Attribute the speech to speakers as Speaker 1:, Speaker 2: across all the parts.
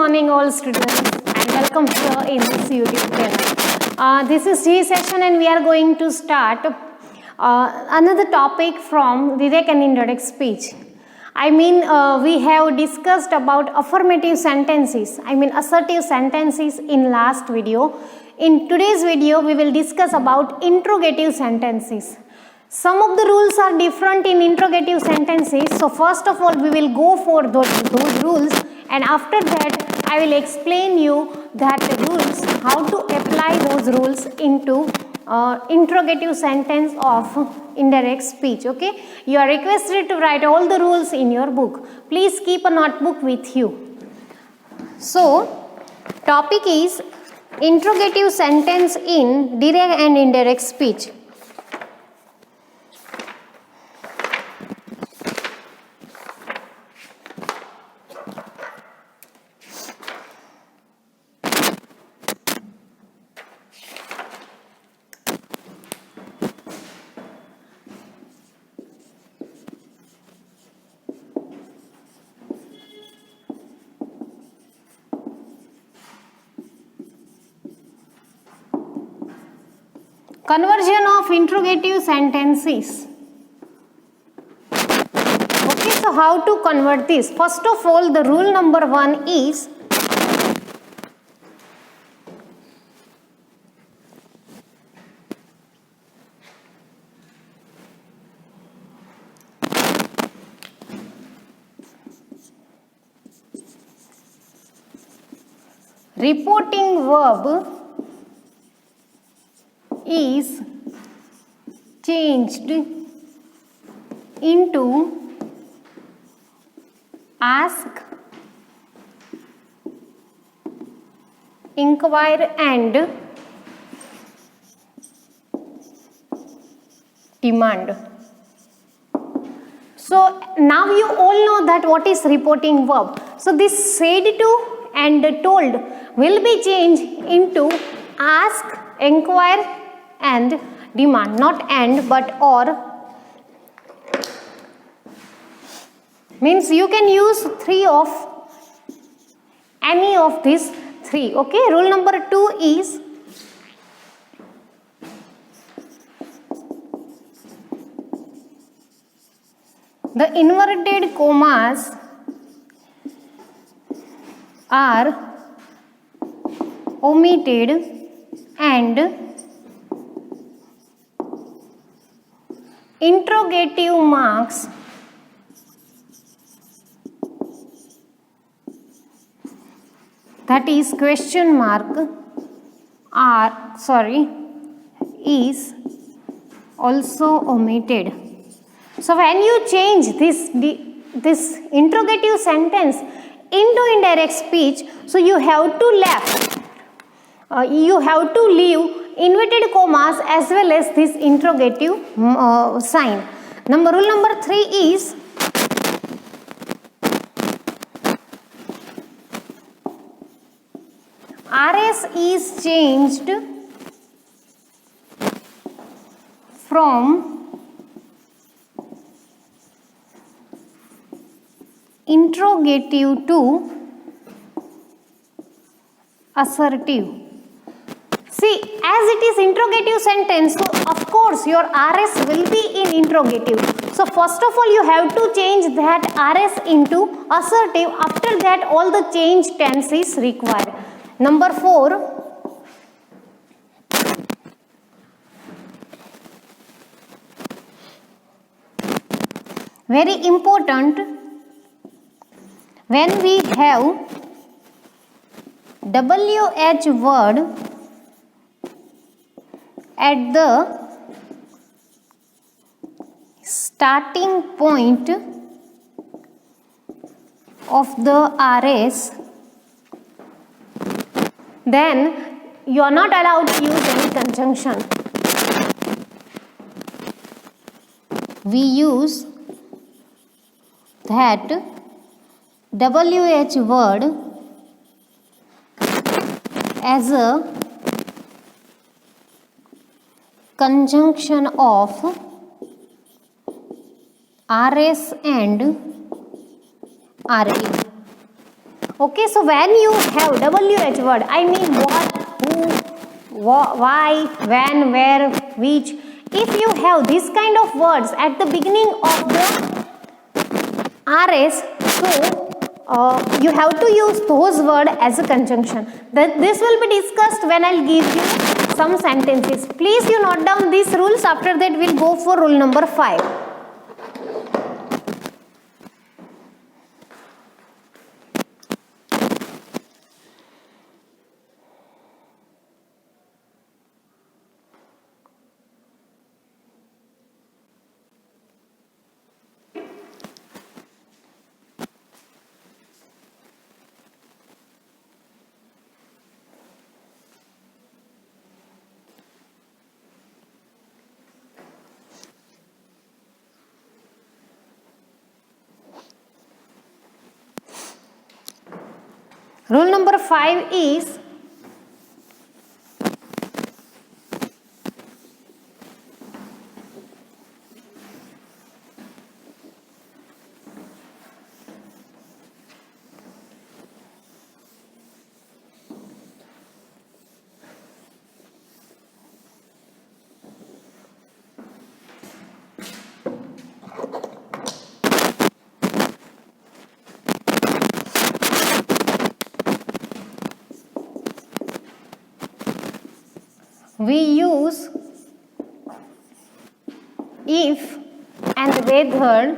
Speaker 1: morning all students and welcome here in this YouTube channel. This is G session and we are going to start another topic from direct and indirect speech. We have discussed about affirmative sentences, assertive sentences in last video. In today's video we will discuss about interrogative sentences. Some of the rules are different in interrogative sentences. So first of all we will go for those rules, and after that I will explain you that rules, how to apply those rules into interrogative sentence of indirect speech. Okay, you are requested to write all the rules in your book. Please keep a notebook with you. So topic is interrogative sentence in direct and indirect speech. Conversion of interrogative sentences. Okay, so how to convert this? First of all, the rule number 1 is reporting verb is changed into ask, inquire and demand. So now you all know that what is reporting verb. So this said to and told will be changed into ask, inquire and demand, not and but or. Means you can use three of any of these three. Okay, rule number 2 is the inverted commas are omitted and interrogative marks that is question mark is also omitted. So when you change this interrogative sentence into indirect speech, so you have to leave inverted commas as well as this interrogative sign. Rule number 3 is RS is changed from interrogative to assertive. See, as it is interrogative sentence, so of course your RS will be in interrogative. So first of all you have to change that RS into assertive. After that all the change tense is required. Number 4, very important, when we have WH word at the starting point of the RS, then you are not allowed to use any conjunction. We use that WH word as a conjunction of RS and RA. Okay, so when you have WH word, I mean what, who, why, when, where, which. If you have this kind of words at the beginning of the RS, so you have to use those words as a conjunction. This will be discussed when I'll give you some sentences. Please you note down these rules. After that we'll go for rule number 5. Rule number 5 is we use if and whether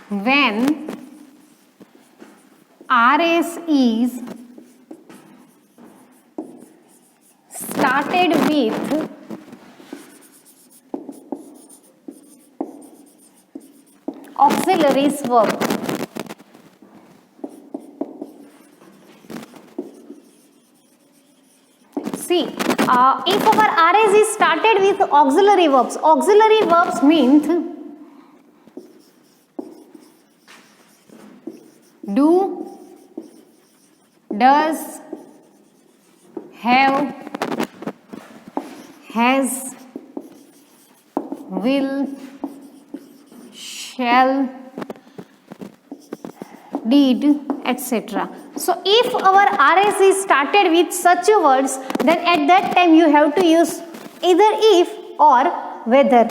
Speaker 1: when RS is started with auxiliary verb. See, if our RS is started with auxiliary verbs means do, does, have, has, will, shall, did, etc. So if our RS is started with such words, then at that time you have to use either if or whether.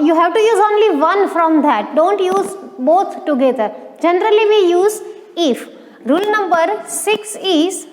Speaker 1: You have to use only one from that. Don't use both together. Generally we use if. Rule number 6 is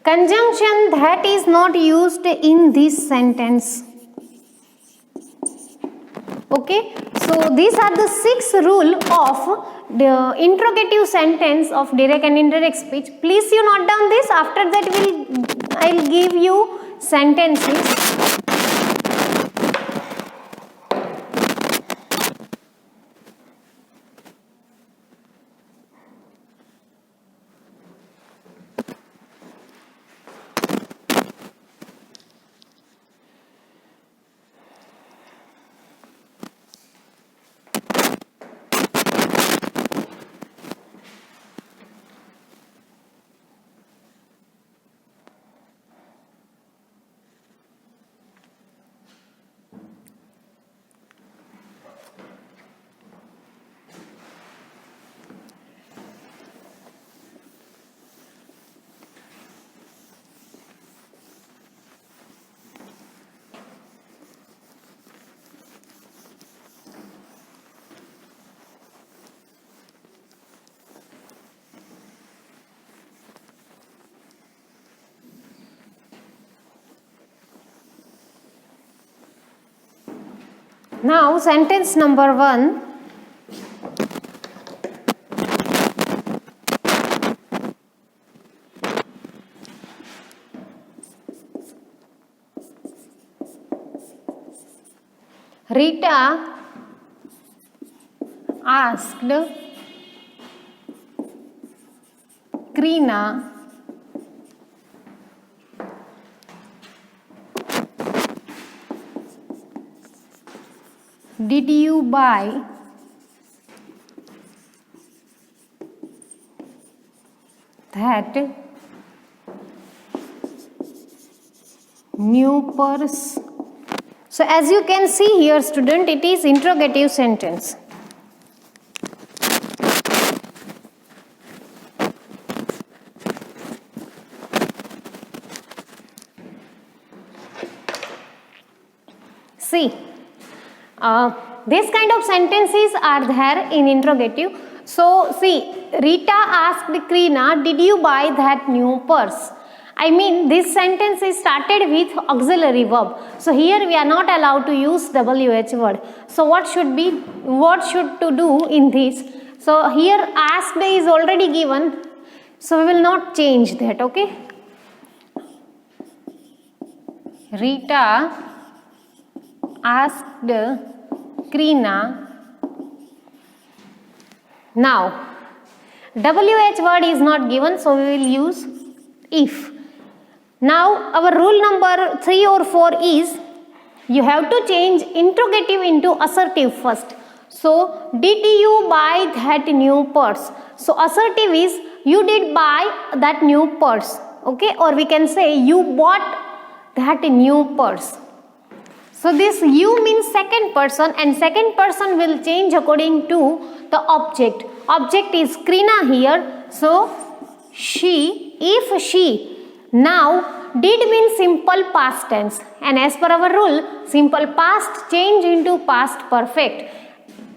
Speaker 1: conjunction that is not used in this sentence. Okay, so these are the 6 rules of the interrogative sentence of direct and indirect speech. Please you note down this. After that I'll give you sentences. Now sentence number 1. Rita asked Krina did you buy that new purse? So as you can see here, student, it is interrogative sentence. See, this kind of sentences are there in interrogative. So see, Rita asked Krina, did you buy that new purse? I mean, this sentence is started with auxiliary verb. So here we are not allowed to use WH word. So what should to do in this? So here asked is already given. So we will not change that, okay? Rita asked Krina. Now, WH word is not given, so we will use if. Now, our rule number 3 or 4 is you have to change interrogative into assertive first. So, did you buy that new purse? So, assertive is you did buy that new purse, okay? Or we can say you bought that new purse. So this you means second person, and second person will change according to the object. Object is Krina here. So she, if she. Now did means simple past tense, and as per our rule, simple past change into past perfect.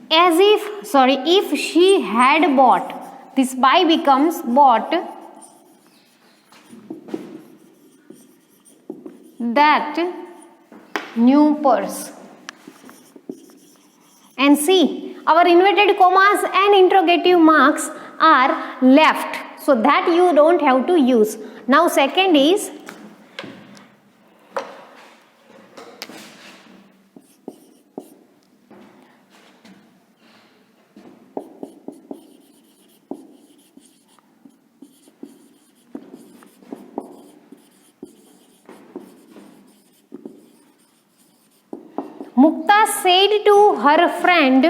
Speaker 1: As if she had bought, this buy becomes bought that new purse. And see, our inverted commas and interrogative marks are left, so that you don't have to use. Now second is Mukta said to her friend,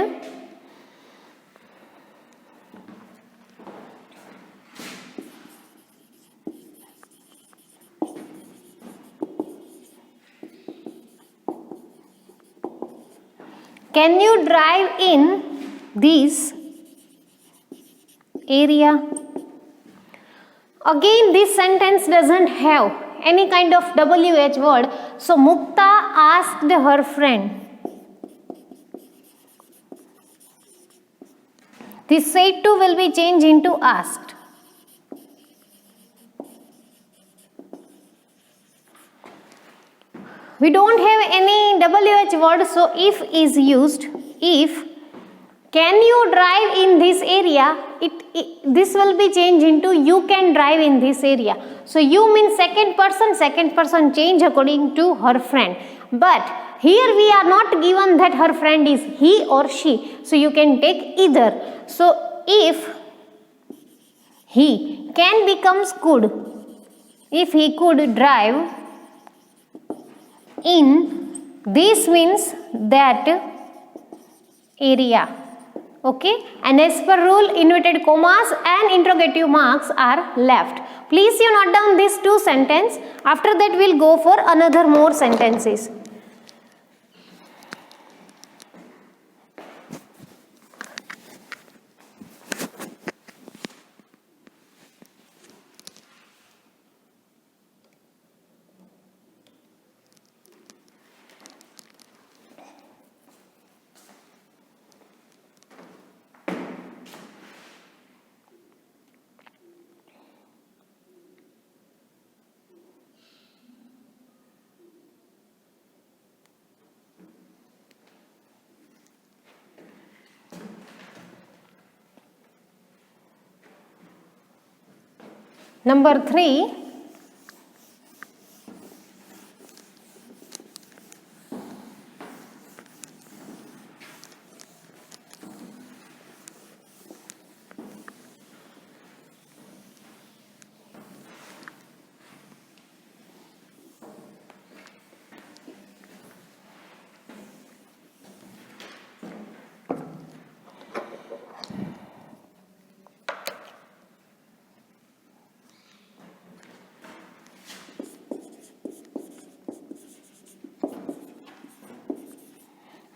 Speaker 1: can you drive in this area? Again, this sentence doesn't have any kind of WH word. So Mukta asked her friend. This said to will be changed into asked. We don't have any WH word, so if is used. If can you drive in this area, this will be changed into you can drive in this area. So you means second person change according to her friend. But here we are not given that her friend is he or she. So you can take either. So if he can becomes could. If he could drive in, this means that area. Okay, and as per rule, inverted commas and interrogative marks are left. Please you note down these two sentences. After that we will go for another more sentences. Number 3,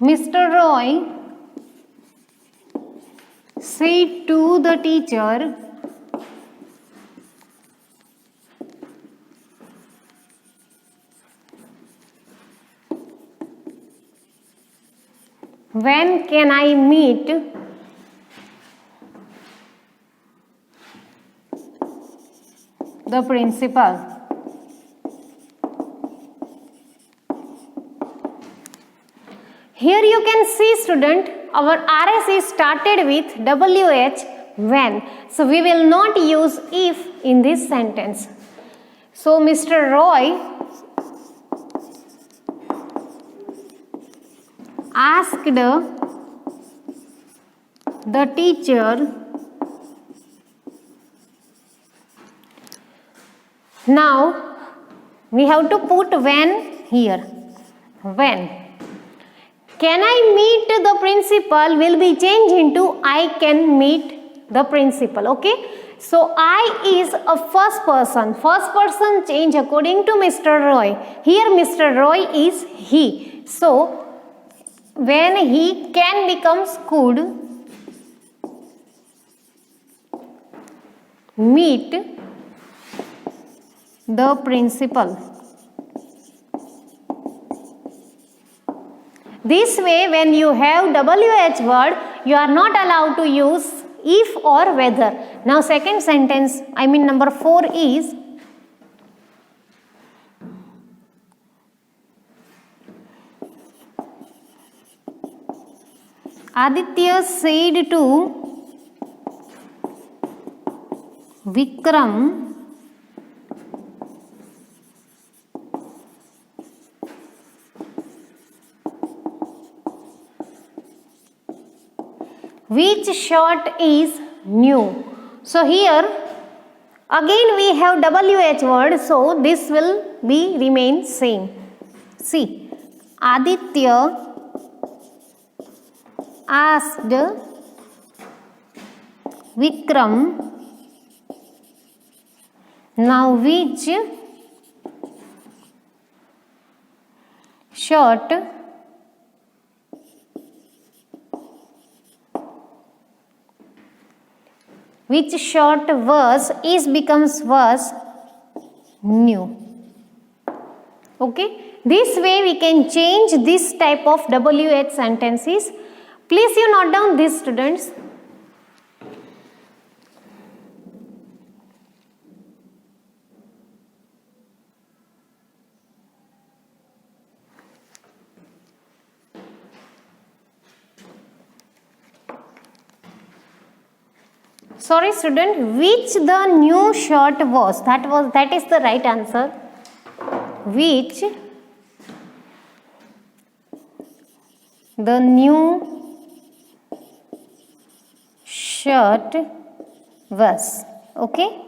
Speaker 1: Mr. Roy said to the teacher, when can I meet the principal? Here you can see, student, our RS is started with WH when. So we will not use if in this sentence. So Mr. Roy asked the teacher. Now we have to put when here. When. Can I meet the principal will be changed into I can meet the principal. Okay. So I is a first person. First person change according to Mr. Roy. Here Mr. Roy is he. So when he can becomes could meet the principal. This way, when you have WH word, you are not allowed to use if or whether. Now second sentence, number 4 is, Aditya said to Vikram which shirt is new. So here again we have WH word, so this will be remain same. See, Aditya asked Vikram, now which shirt was new. Okay, this way we can change this type of WH sentences. Please you note down this, students. Sorry student, which the new shirt was. That is the right answer. Which the new shirt was. Okay.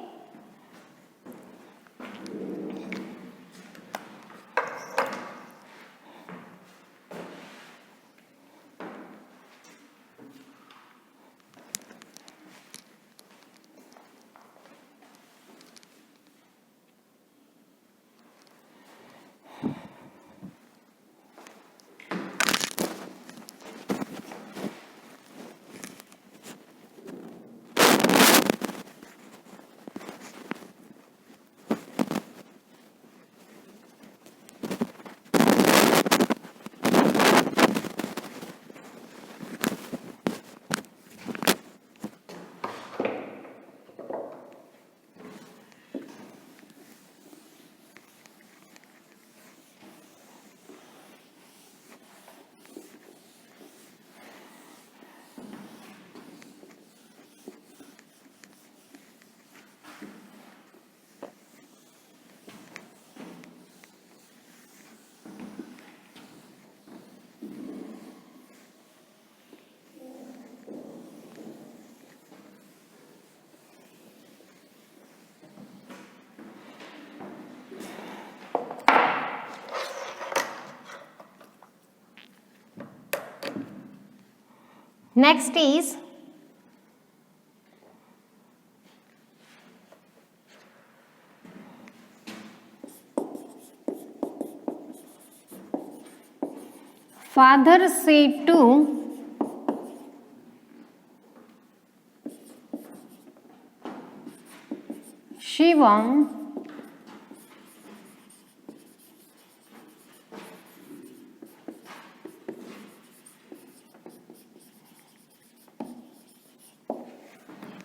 Speaker 1: Next is Father said to Shivam,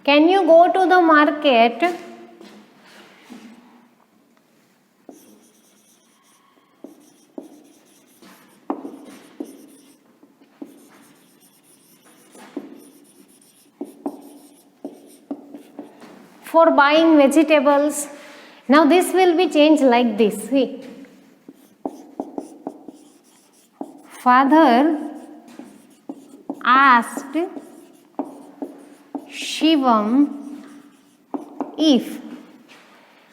Speaker 1: can you go to the market for buying vegetables? Now this will be changed like this. See, father asked Shivam if,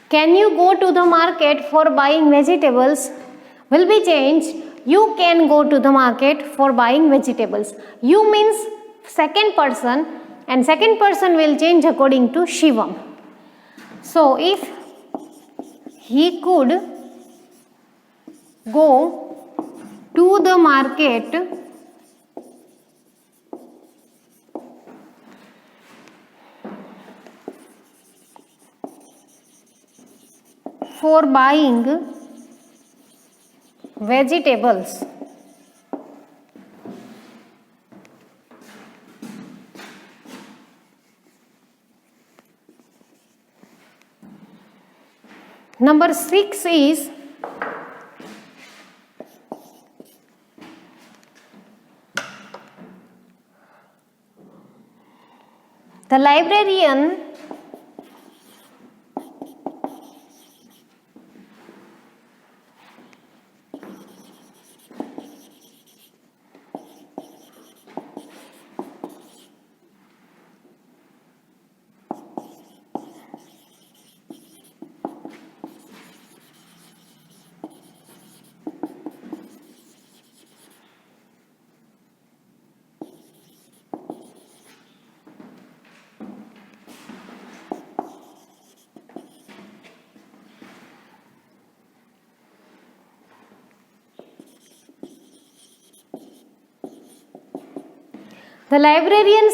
Speaker 1: can you go to the market for buying vegetables, will be changed, you can go to the market for buying vegetables. You means second person, and second person will change according to Shivam. So if he could go to the market for buying vegetables, number 6 is the librarian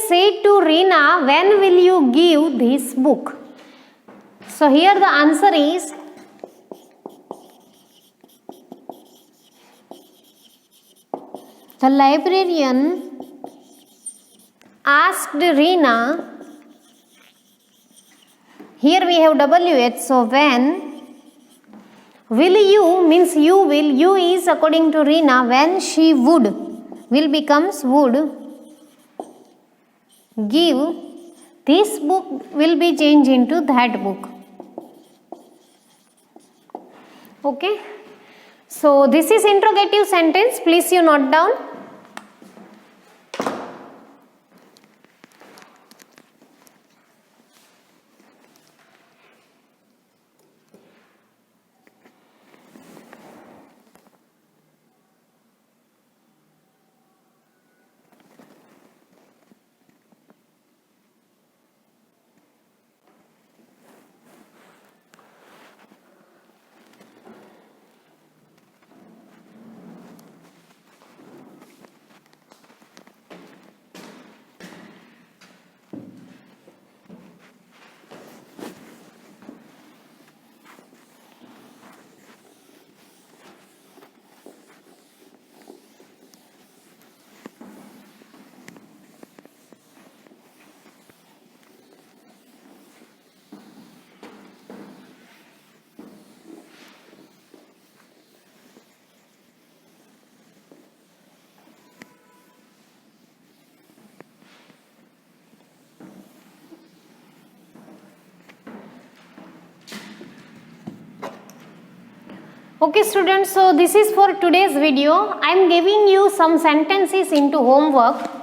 Speaker 1: said to Reena, when will you give this book? So here the answer is the librarian asked Reena, here we have WH, so when will you means you will, you is according to Reena, when she would, will becomes would, give this book will be changed into that book. Okay, so this is interrogative sentence, please you note down. Okay students, so this is for today's video. I am giving you some sentences into homework.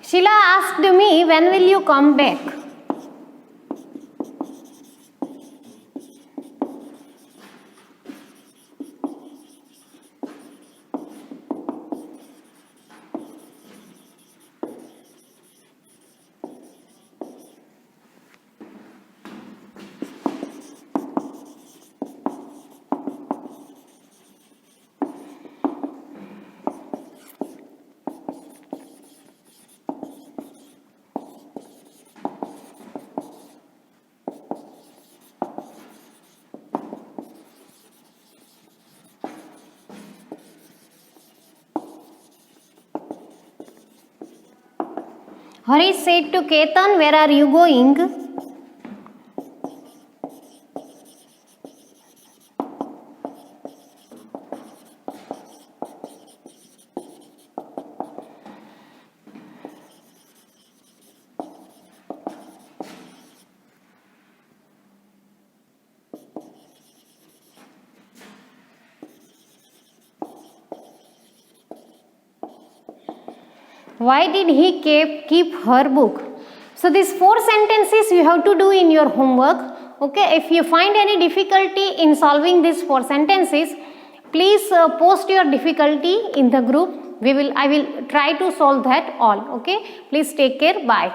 Speaker 1: Sheila asked me, when will you come back? Harish said to Ketan, where are you going? Why did he keep her book? So these 4 sentences you have to do in your homework. Okay, if you find any difficulty in solving these 4 sentences, please post your difficulty in the group. I will try to solve that all. Okay, please take care. Bye.